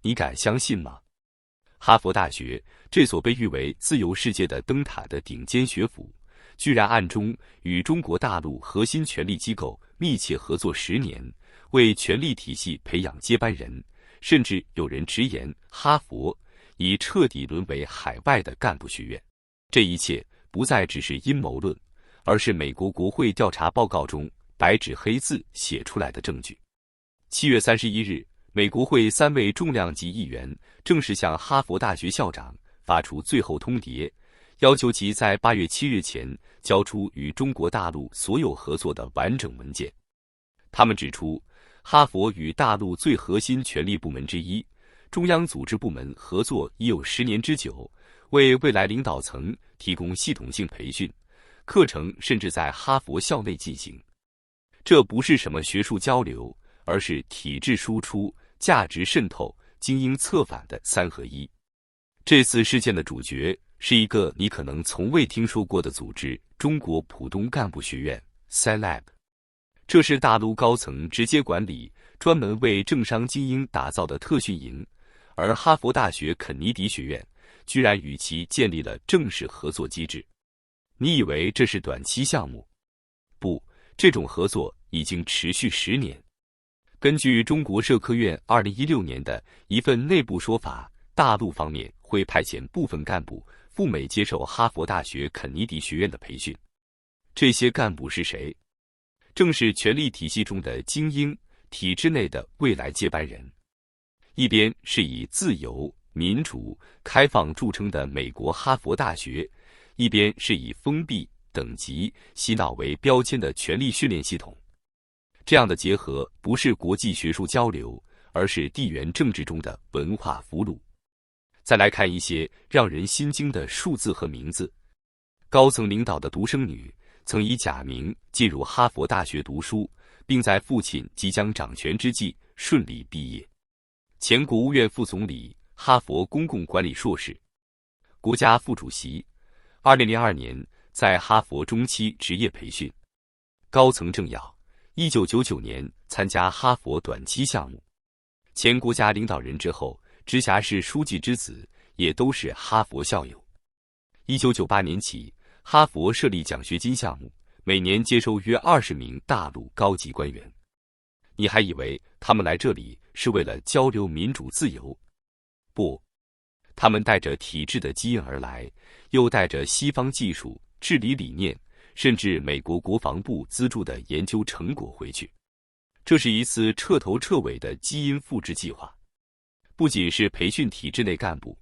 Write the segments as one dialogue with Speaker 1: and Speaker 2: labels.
Speaker 1: 你敢相信吗？哈佛大学这所被誉为自由世界的灯塔的顶尖学府，居然暗中与中国大陆核心权力机构密切合作10年，为权力体系培养接班人，甚至有人直言哈佛已彻底沦为海外的干部学院。这一切不再只是阴谋论，而是美国国会调查报告中白纸黑字写出来的证据。7月31日，美国会3位重量级议员正式向哈佛大学校长发出最后通牒，要求其在8月7日前交出与中国大陆所有合作的完整文件。他们指出，哈佛与大陆最核心权力部门之一中央组织部门合作已有10年之久，为未来领导层提供系统性培训，课程甚至在哈佛校内进行。这不是什么学术交流，而是体制输出、价值渗透、精英策反的3合1。这次事件的主角是一个你可能从未听说过的组织——中国浦东干部学院 （CELAB）。这是大陆高层直接管理、专门为政商精英打造的特训营，而哈佛大学肯尼迪学院居然与其建立了正式合作机制。你以为这是短期项目？不，这种合作已经持续10年。根据中国社科院2016年的一份内部说法，大陆方面会派遣部分干部赴美接受哈佛大学肯尼迪学院的培训。这些干部是谁？正是权力体系中的精英，体制内的未来接班人。一边是以自由、民主、开放著称的美国哈佛大学，一边是以封闭、等级、洗脑为标签的权力训练系统。这样的结合不是国际学术交流，而是地缘政治中的文化俘虏。再来看一些让人心惊的数字和名字。高层领导的独生女曾以假名进入哈佛大学读书，并在父亲即将掌权之际顺利毕业。前国务院副总理，哈佛公共管理硕士，国家副主席，2002年在哈佛中期职业培训。高层政要，1999年参加哈佛短期项目。前国家领导人之后，直辖市书记之子也都是哈佛校友。1998年起，哈佛设立奖学金项目，每年接收约20名大陆高级官员。你还以为他们来这里是为了交流民主自由？不，他们带着体制的基因而来，又带着西方技术、治理理念，甚至美国国防部资助的研究成果回去。这是一次彻头彻尾的基因复制计划。不仅是培训体制内干部，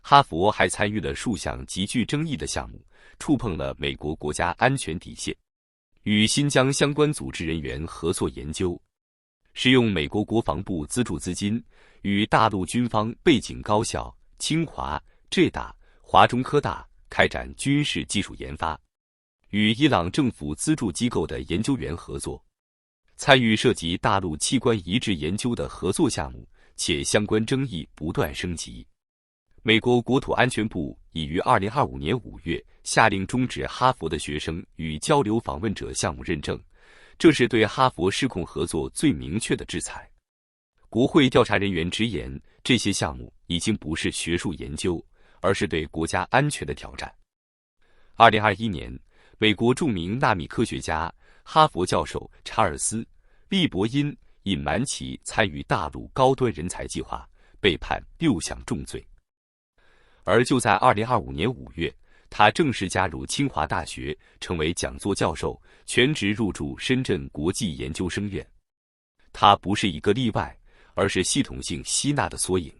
Speaker 1: 哈佛还参与了数项极具争议的项目，触碰了美国国家安全底线，与新疆相关组织人员合作研究，使用美国国防部资助资金，与大陆军方背景高校清华、浙大、华中科大开展军事技术研发，与伊朗政府资助机构的研究员合作，参与涉及大陆器官移植研究的合作项目，且相关争议不断升级。美国国土安全部已于2025年5月下令终止哈佛的学生与交流访问者项目认证，这是对哈佛失控合作最明确的制裁。国会调查人员直言，这些项目已经不是学术研究，而是对国家安全的挑战。2021年，美国著名纳米科学家、哈佛教授查尔斯·利伯因隐瞒其参与大陆高端人才计划，被判6项重罪。而就在2025年5月，他正式加入清华大学，成为讲座教授，全职入驻深圳国际研究生院。他不是一个例外，而是系统性吸纳的缩影。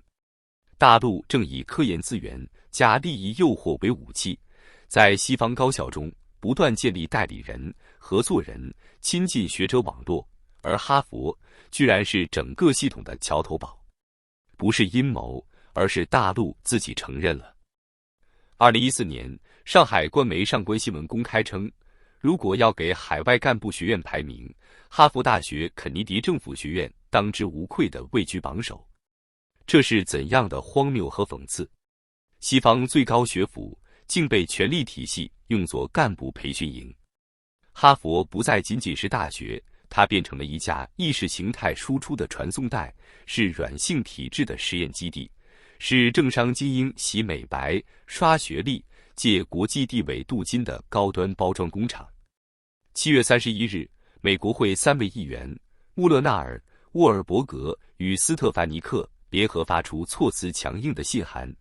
Speaker 1: 大陆正以科研资源加利益诱惑为武器，在西方高校中不断建立代理人、合作人、亲近学者网络，而哈佛居然是整个系统的桥头堡。不是阴谋，而是大陆自己承认了。2014年，上海官媒上官新闻公开称，如果要给海外干部学院排名，哈佛大学肯尼迪政府学院当之无愧地位居榜首。这是怎样的荒谬和讽刺？西方最高学府竟被权力体系用作干部培训营。哈佛不再仅仅是大学，它变成了一架意识形态输出的传送带，是软性体制的实验基地，是政商精英洗美白、刷学历、借国际地位镀金的高端包装工厂。7月31日，美国会3位议员穆勒纳尔、沃尔伯格与斯特凡尼克联合发出措辞强硬的信函，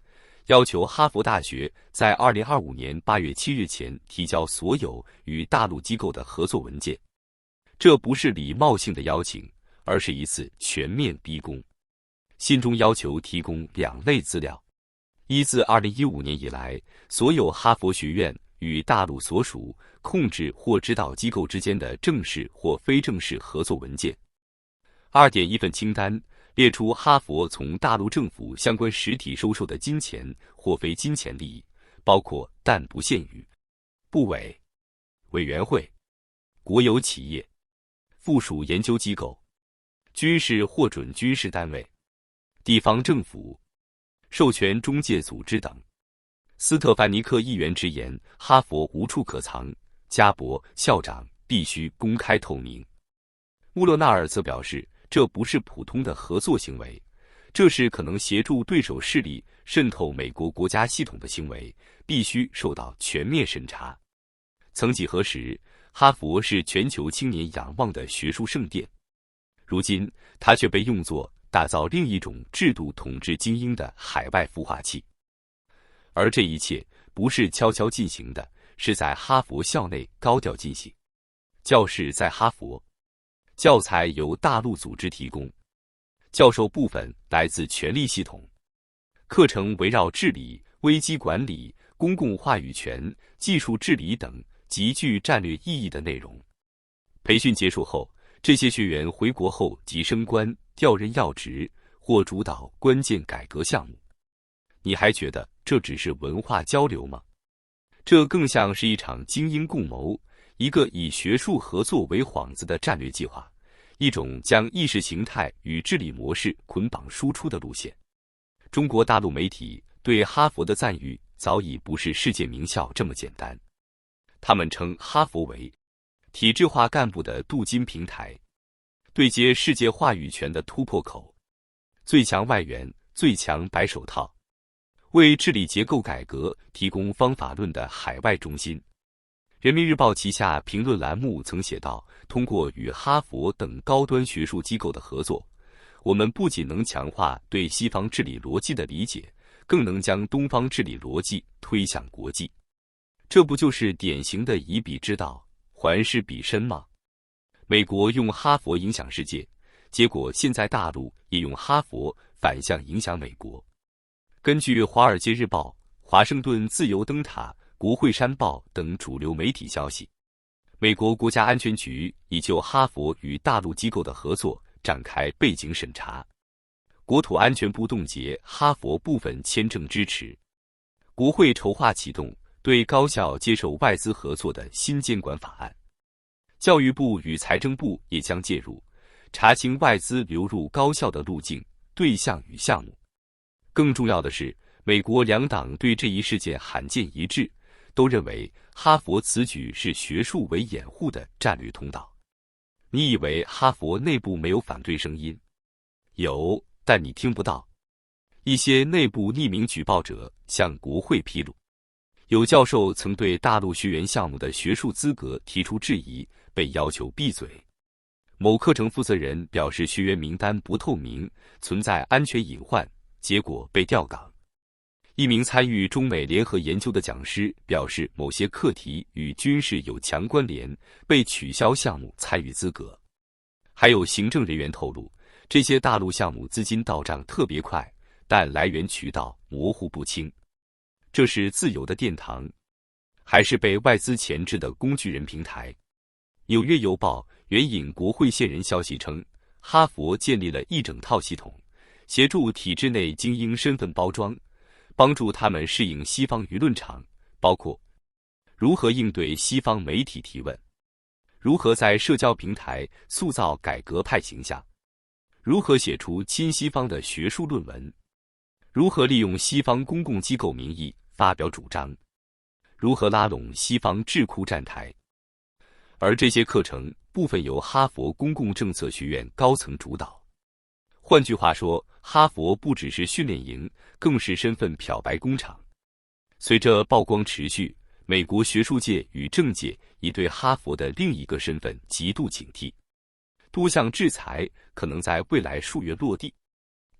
Speaker 1: 要求哈佛大学在2025年8月7日前提交所有与大陆机构的合作文件。这不是礼貌性的邀请，而是一次全面逼宫。信中要求提供2类资料：一，自2015年以来，所有哈佛学院与大陆所属控制或指导机构之间的正式或非正式合作文件；二点，一份清单，列出哈佛从大陆政府相关实体收受的金钱或非金钱利益，包括但不限于部委、委员会、国有企业、附属研究机构、军事或准军事单位、地方政府、授权中介组织等。斯特凡尼克议员直言，哈佛无处可藏，加博校长必须公开透明。穆勒纳尔则表示，这不是普通的合作行为，这是可能协助对手势力渗透美国国家系统的行为，必须受到全面审查。曾几何时，哈佛是全球青年仰望的学术圣殿，如今它却被用作打造另一种制度统治精英的海外孵化器。而这一切不是悄悄进行的，是在哈佛校内高调进行。教室在哈佛，教材由大陆组织提供，教授部分来自权力系统，课程围绕治理、危机管理、公共话语权、技术治理等极具战略意义的内容。培训结束后，这些学员回国后即升官、调任要职或主导关键改革项目。你还觉得这只是文化交流吗？这更像是一场精英共谋，一个以学术合作为幌子的战略计划，一种将意识形态与治理模式捆绑输出的路线。中国大陆媒体对哈佛的赞誉早已不是世界名校这么简单，他们称哈佛为体制化干部的镀金平台，对接世界话语权的突破口，最强外援、最强白手套，为治理结构改革提供方法论的海外中心。人民日报旗下评论栏目曾写道，通过与哈佛等高端学术机构的合作，我们不仅能强化对西方治理逻辑的理解，更能将东方治理逻辑推向国际。这不就是典型的以彼之道还施彼身吗？美国用哈佛影响世界，结果现在大陆也用哈佛反向影响美国。根据《华尔街日报》、华盛顿自由灯塔、国会山报等主流媒体消息，美国国家安全局已就哈佛与大陆机构的合作展开背景审查。国土安全部冻结哈佛部分签证支持。国会筹划启动对高校接受外资合作的新监管法案。教育部与财政部也将介入，查清外资流入高校的路径、对象与项目。更重要的是，美国两党对这一事件罕见一致，都认为哈佛此举是学术为掩护的战略通道。你以为哈佛内部没有反对声音？有，但你听不到。一些内部匿名举报者向国会披露，有教授曾对大陆学员项目的学术资格提出质疑，被要求闭嘴。某课程负责人表示学员名单不透明，存在安全隐患，结果被调岗。一名参与中美联合研究的讲师表示，某些课题与军事有强关联，被取消项目参与资格。还有行政人员透露，这些大陆项目资金到账特别快，但来源渠道模糊不清。这是自由的殿堂，还是被外资钳制的工具人平台？纽约邮报援引国会线人消息称，哈佛建立了一整套系统，协助体制内精英身份包装，帮助他们适应西方舆论场，包括如何应对西方媒体提问，如何在社交平台塑造改革派形象，如何写出亲西方的学术论文，如何利用西方公共机构名义发表主张，如何拉拢西方智库站台。而这些课程部分由哈佛公共政策学院高层主导。换句话说，哈佛不只是训练营，更是身份漂白工厂。随着曝光持续，美国学术界与政界已对哈佛的另一个身份极度警惕，多项制裁可能在未来数月落地。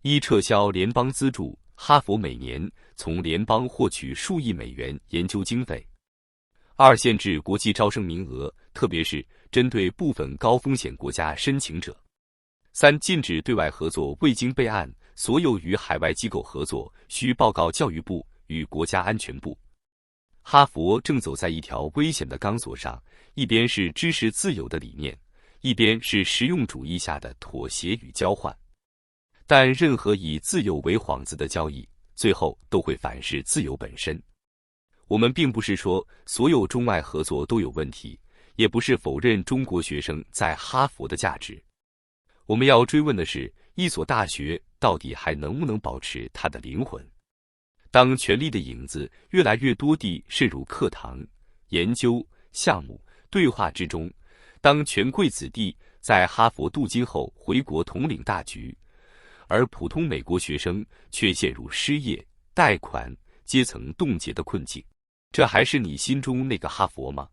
Speaker 1: 一、撤销联邦资助，哈佛每年从联邦获取数亿美元研究经费。二、限制国际招生名额，特别是针对部分高风险国家申请者。三、禁止对外合作未经备案，所有与海外机构合作需报告教育部与国家安全部。哈佛正走在一条危险的钢索上，一边是知识自由的理念，一边是实用主义下的妥协与交换。但任何以自由为幌子的交易，最后都会反噬自由本身。我们并不是说所有中外合作都有问题，也不是否认中国学生在哈佛的价值。我们要追问的是，一所大学到底还能不能保持它的灵魂？当权力的影子越来越多地渗入课堂、研究、项目、对话之中，当权贵子弟在哈佛镀金后回国统领大局，而普通美国学生却陷入失业、贷款、阶层冻结的困境，这还是你心中那个哈佛吗？